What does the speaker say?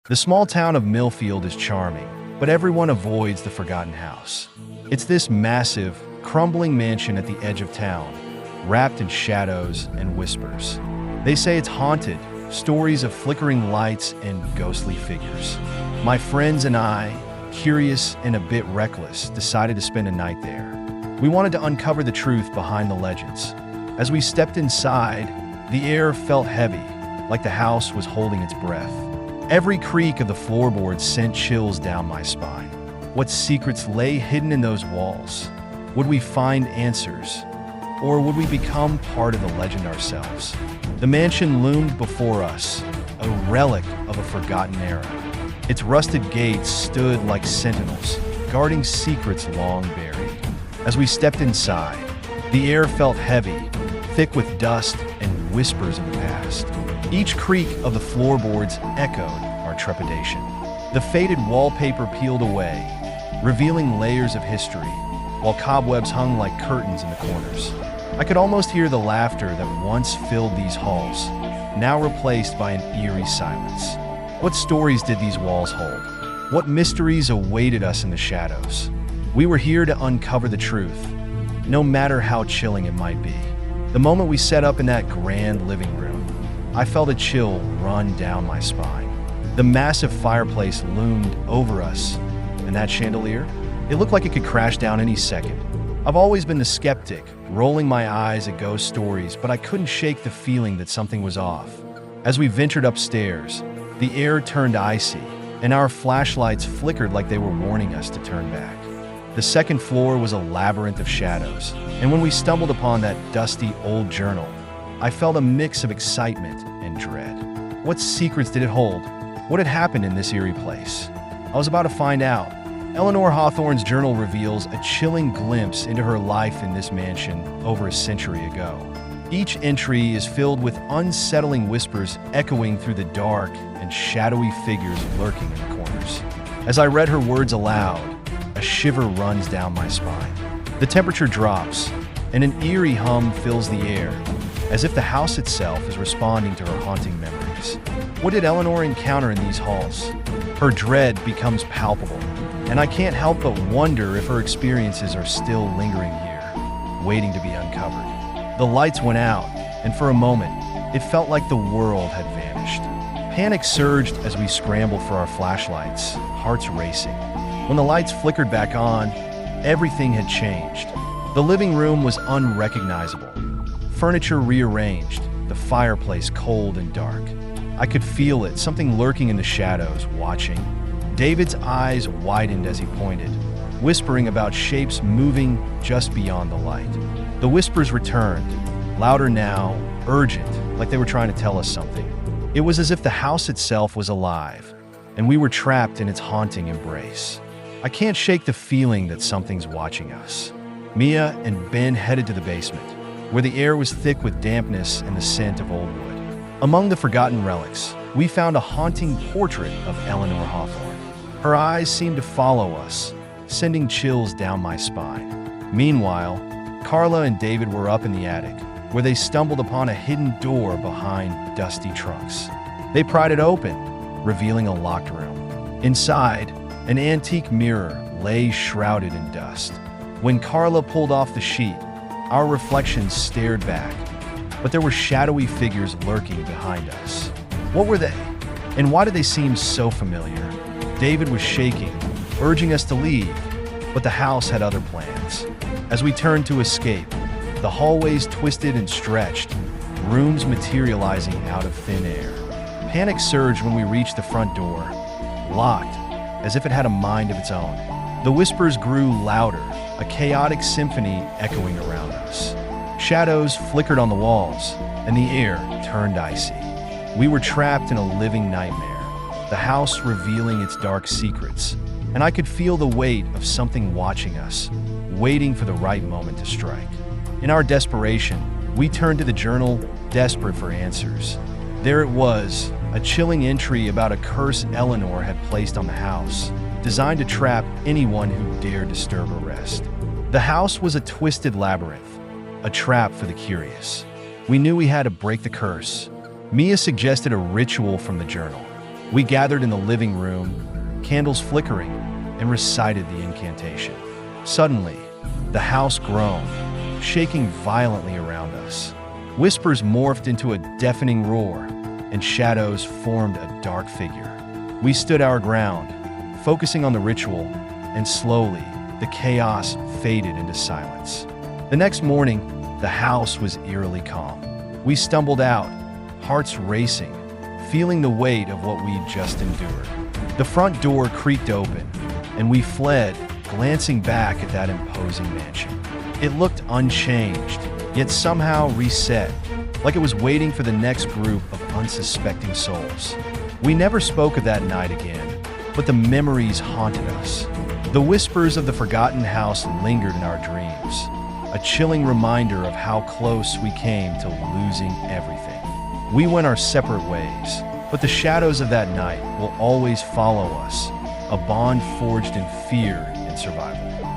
The small town of Millfield is charming, but everyone avoids the forgotten house. It's this massive, crumbling mansion at the edge of town, wrapped in shadows and whispers. They say it's haunted, stories of flickering lights and ghostly figures. My friends and I, curious and a bit reckless, decided to spend a night there. We wanted to uncover the truth behind the legends. As we stepped inside, the air felt heavy, like the house was holding its breath. Every creak of the floorboards sent chills down my spine. What secrets lay hidden in those walls? Would we find answers? Or would we become part of the legend ourselves? The mansion loomed before us, a relic of a forgotten era. Its rusted gates stood like sentinels, guarding secrets long buried. As we stepped inside, the air felt heavy, thick with dust and whispers of the past. Each creak of the floorboards echoed our trepidation. The faded wallpaper peeled away, revealing layers of history, while cobwebs hung like curtains in the corners. I could almost hear the laughter that once filled these halls, now replaced by an eerie silence. What stories did these walls hold? What mysteries awaited us in the shadows? We were here to uncover the truth, no matter how chilling it might be. The moment we set up in that grand living room, I felt a chill run down my spine. The massive fireplace loomed over us, and that chandelier, it looked like it could crash down any second. I've always been the skeptic, rolling my eyes at ghost stories, but I couldn't shake the feeling that something was off. As we ventured upstairs, the air turned icy, and our flashlights flickered like they were warning us to turn back. The second floor was a labyrinth of shadows, and when we stumbled upon that dusty old journal, I felt a mix of excitement and dread. What secrets did it hold? What had happened in this eerie place? I was about to find out. Eleanor Hawthorne's journal reveals a chilling glimpse into her life in this mansion over a century ago. Each entry is filled with unsettling whispers echoing through the dark and shadowy figures lurking in the corners. As I read her words aloud, a shiver runs down my spine. The temperature drops, and an eerie hum fills the air, as if the house itself is responding to her haunting memories. What did Eleanor encounter in these halls? Her dread becomes palpable, and I can't help but wonder if her experiences are still lingering here, waiting to be uncovered. The lights went out, and for a moment, it felt like the world had vanished. Panic surged as we scrambled for our flashlights, hearts racing. When the lights flickered back on, everything had changed. The living room was unrecognizable. Furniture rearranged, the fireplace cold and dark. I could feel it, something lurking in the shadows, watching. David's eyes widened as he pointed, whispering about shapes moving just beyond the light. The whispers returned, louder now, urgent, like they were trying to tell us something. It was as if the house itself was alive, and we were trapped in its haunting embrace. I can't shake the feeling that something's watching us. Mia and Ben headed to the basement, where the air was thick with dampness and the scent of old wood. Among the forgotten relics, we found a haunting portrait of Eleanor Hawthorne. Her eyes seemed to follow us, sending chills down my spine. Meanwhile, Carla and David were up in the attic, where they stumbled upon a hidden door behind dusty trunks. They pried it open, revealing a locked room. Inside, an antique mirror lay shrouded in dust. When Carla pulled off the sheet, our reflections stared back, but there were shadowy figures lurking behind us. What were they? And why did they seem so familiar? David was shaking, urging us to leave, but the house had other plans. As we turned to escape, the hallways twisted and stretched, rooms materializing out of thin air. Panic surged when we reached the front door, locked, as if it had a mind of its own. The whispers grew louder, a chaotic symphony echoing around us. Shadows flickered on the walls, and the air turned icy. We were trapped in a living nightmare, the house revealing its dark secrets, and I could feel the weight of something watching us, waiting for the right moment to strike. In our desperation, we turned to the journal, desperate for answers. There it was, a chilling entry about a curse Eleanor had placed on the house, designed to trap anyone who dared disturb her rest. The house was a twisted labyrinth, a trap for the curious. We knew we had to break the curse. Mia suggested a ritual from the journal, We gathered in the living room, candles flickering, and recited the incantation. Suddenly, the house groaned, shaking violently around us. Whispers morphed into a deafening roar, and shadows formed a dark figure. We stood our ground, focusing on the ritual, and slowly, the chaos faded into silence. The next morning, the house was eerily calm. We stumbled out, hearts racing, feeling the weight of what we'd just endured. The front door creaked open, and we fled, glancing back at that imposing mansion. It looked unchanged, yet somehow reset, like it was waiting for the next group of unsuspecting souls. We never spoke of that night again, but the memories haunted us. The whispers of the forgotten house lingered in our dreams, a chilling reminder of how close we came to losing everything. We went our separate ways, but the shadows of that night will always follow us, a bond forged in fear and survival.